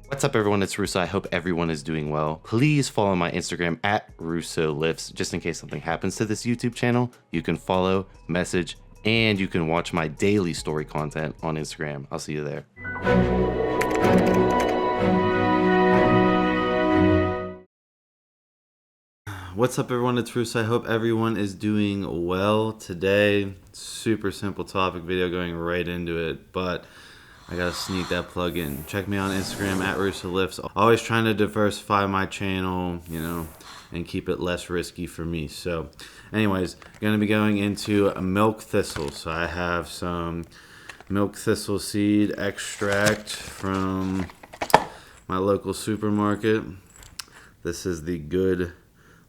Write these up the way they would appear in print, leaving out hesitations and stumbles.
What's up, everyone? It's Russo. I hope everyone is doing well. Please follow my Instagram at RussoLifts. Just in case something happens to this YouTube channel, you can follow, message, and you can watch my daily story content on Instagram. I'll see you there. What's up, everyone? It's Russo. I hope everyone is doing well today. Super simple topic video, going right into it, but I gotta sneak that plug in. Check me on Instagram at RussoLifts. Always trying to diversify my channel, and keep it less risky for me. So anyways, gonna be going into milk thistle. So I have some milk thistle seed extract from my local supermarket. This is the good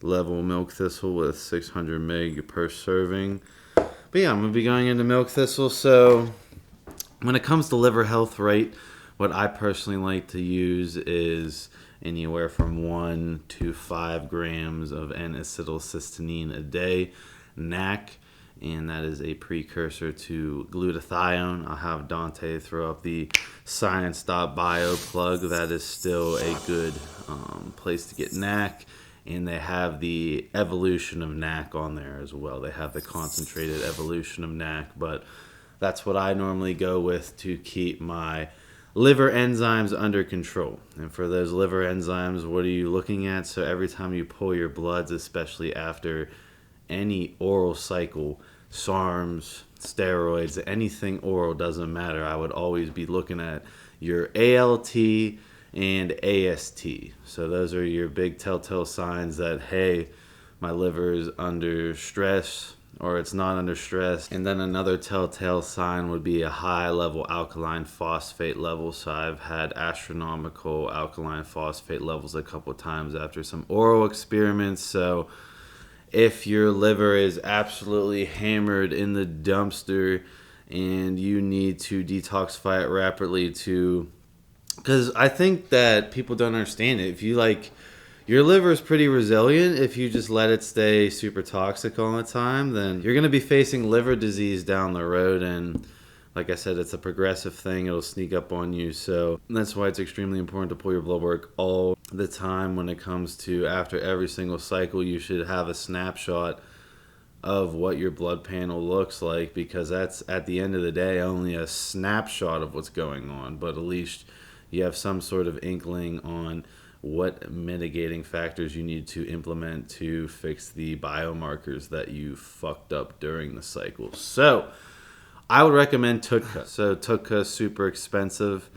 level milk thistle with 600 mg per serving. But yeah, I'm gonna be going into milk thistle. So when it comes to liver health, right, what I personally like to use is anywhere from 1 to 5 grams of N-acetylcysteine a day, NAC, and that is a precursor to glutathione. I'll have Dante throw up the science.bio plug. That is still a good place to get NAC. And they have the evolution of NAC on there as well. They have the concentrated evolution of NAC, but that's what I normally go with to keep my liver enzymes under control. And for those liver enzymes, what are you looking at? So every time you pull your bloods, especially after any oral cycle, SARMs, steroids, anything oral, doesn't matter. I would always be looking at your ALT and AST. So those are your big telltale signs that, hey, my liver is under stress or it's not under stress. And then another telltale sign would be a high level alkaline phosphate level. So I've had astronomical alkaline phosphate levels a couple of times after some oral experiments. So if your liver is absolutely hammered in the dumpster and you need to detoxify it rapidly because I think that people don't understand it. If you your liver is pretty resilient. If you just let it stay super toxic all the time, then you're going to be facing liver disease down the road. And like I said, it's a progressive thing. It'll sneak up on you. So that's why it's extremely important to pull your blood work all the time. When it comes to after every single cycle, you should have a snapshot of what your blood panel looks like, because that's at the end of the day only a snapshot of what's going on. But at least you have some sort of inkling on what mitigating factors you need to implement to fix the biomarkers that you fucked up during the cycle. So I would recommend TUDCA. So TUDCA is super expensive,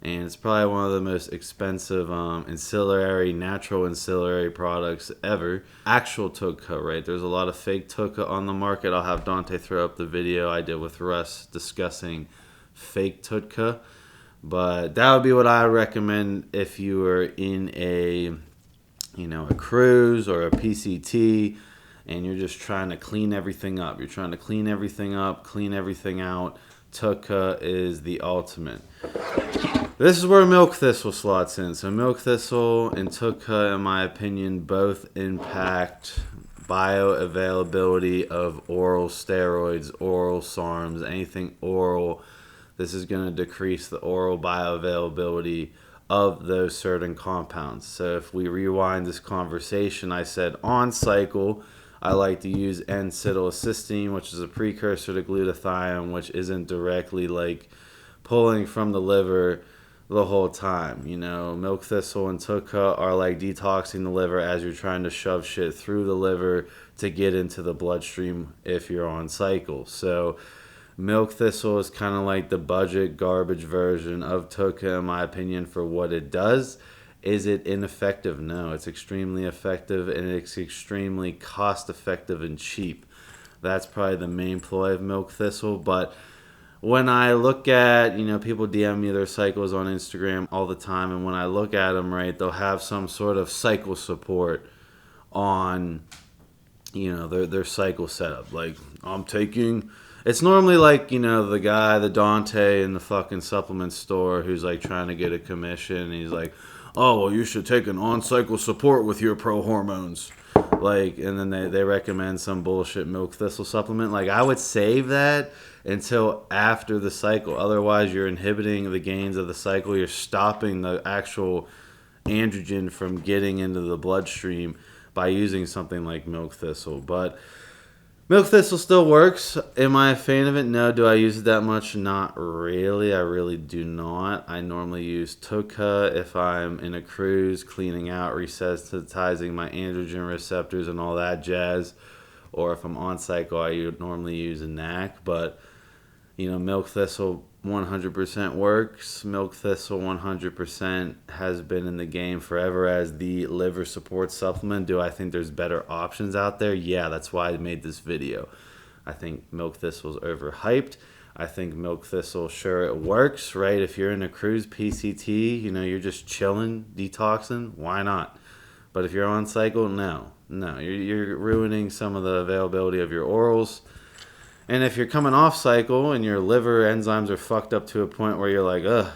and it's probably one of the most expensive natural ancillary products ever. Actual TUDCA, right? There's a lot of fake TUDCA on the market. I'll have Dante throw up the video I did with Russ discussing fake TUDCA. But that would be what I recommend if you were in a cruise or a PCT and you're just trying to clean everything up. You're trying to clean everything up, clean everything out. TUDCA is the ultimate. This is where milk thistle slots in. So milk thistle and TUDCA, in my opinion, both impact bioavailability of oral steroids, oral SARMs, anything oral. This is going to decrease the oral bioavailability of those certain compounds. So if we rewind this conversation, I said on cycle, I like to use N-acetylcysteine, which is a precursor to glutathione, which isn't directly pulling from the liver the whole time. Milk thistle and TUDCA are like detoxing the liver as you're trying to shove shit through the liver to get into the bloodstream if you're on cycle. So milk thistle is kind of like the budget garbage version of TUDCA, in my opinion, for what it does. Is it ineffective? No, it's extremely effective, and it's extremely cost effective and cheap. That's probably the main ploy of milk thistle. But when I look at, people DM me their cycles on Instagram all the time, and when I look at them, right, they'll have some sort of cycle support on, their cycle setup. Like, I'm taking... It's normally the guy, the Dante in the fucking supplement store who's trying to get a commission. And he's like, oh, well, you should take an on-cycle support with your pro hormones. And then they recommend some bullshit milk thistle supplement. I would save that until after the cycle. Otherwise, you're inhibiting the gains of the cycle. You're stopping the actual androgen from getting into the bloodstream by using something like milk thistle. But milk thistle still works. Am I a fan of it? No. Do I use it that much? Not really. I really do not. I normally use TUDCA if I'm in a cruise, cleaning out, resensitizing my androgen receptors and all that jazz. Or if I'm on cycle, I normally use a NAC. But, milk thistle 100% works. Milk thistle 100% has been in the game forever as the liver support supplement. Do I think there's better options out there? Yeah, that's why I made this video. I think milk thistle's overhyped. I think milk thistle, sure, it works, right? If you're in a cruise PCT, you're just chilling, detoxing, why not? But if you're on cycle, no. You're ruining some of the availability of your orals. And if you're coming off cycle and your liver enzymes are fucked up to a point where you're like, ugh,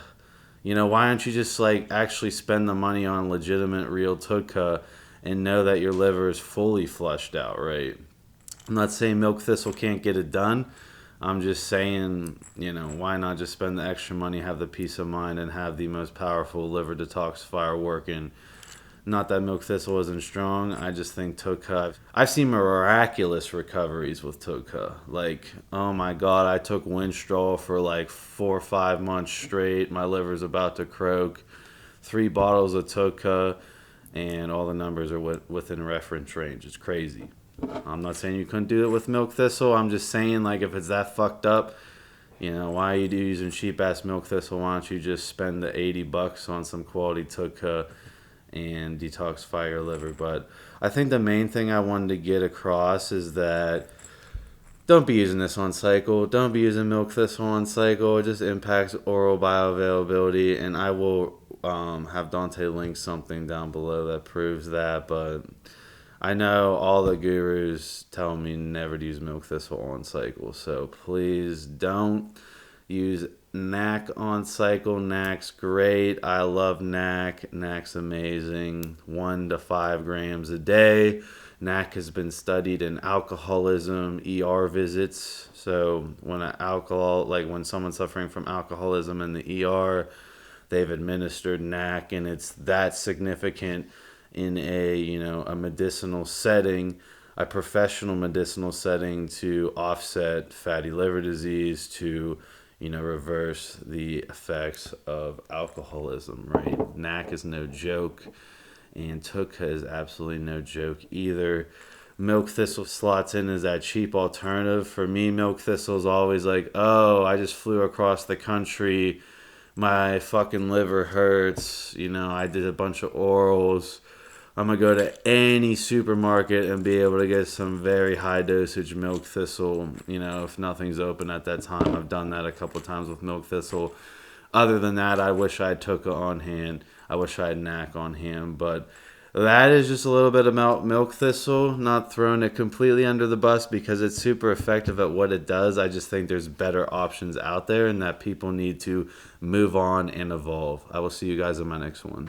why don't you just actually spend the money on legitimate real TUDCA and know that your liver is fully flushed out, right? I'm not saying milk thistle can't get it done. I'm just saying, why not just spend the extra money, have the peace of mind, and have the most powerful liver detoxifier working. Not that milk thistle isn't strong. I just think TUDCA. I've seen miraculous recoveries with TUDCA. Oh my God, I took Winstrol for 4 or 5 months straight. My liver's about to croak. 3 bottles of TUDCA, and all the numbers are within reference range. It's crazy. I'm not saying you couldn't do it with milk thistle. I'm just saying, if it's that fucked up, why are you using cheap ass milk thistle? Why don't you just spend the $80 on some quality TUDCA and detoxify your liver? But I think the main thing I wanted to get across is that don't be using this on cycle. Don't be using milk thistle on cycle. It just impacts oral bioavailability, and I will have Dante link something down below that proves that. But I know all the gurus tell me never to use milk thistle on cycle, so please don't use NAC on cycle. NAC's great. I love NAC. NAC's amazing. 1 to 5 grams a day. NAC has been studied in alcoholism, ER visits. So when someone's suffering from alcoholism in the ER, they've administered NAC, and it's that significant in a medicinal setting, a professional medicinal setting, to offset fatty liver disease, to reverse the effects of alcoholism, right? NAC is no joke, and TUDCA is absolutely no joke either. Milk thistle slots in as that cheap alternative. For me, milk thistle is always I just flew across the country, my fucking liver hurts, I did a bunch of orals. I'm going to go to any supermarket and be able to get some very high dosage milk thistle, if nothing's open at that time. I've done that a couple times with milk thistle. Other than that, I wish I had TUDCA on hand. I wish I had NAC on hand. But that is just a little bit about milk thistle. Not throwing it completely under the bus because it's super effective at what it does. I just think there's better options out there and that people need to move on and evolve. I will see you guys in my next one.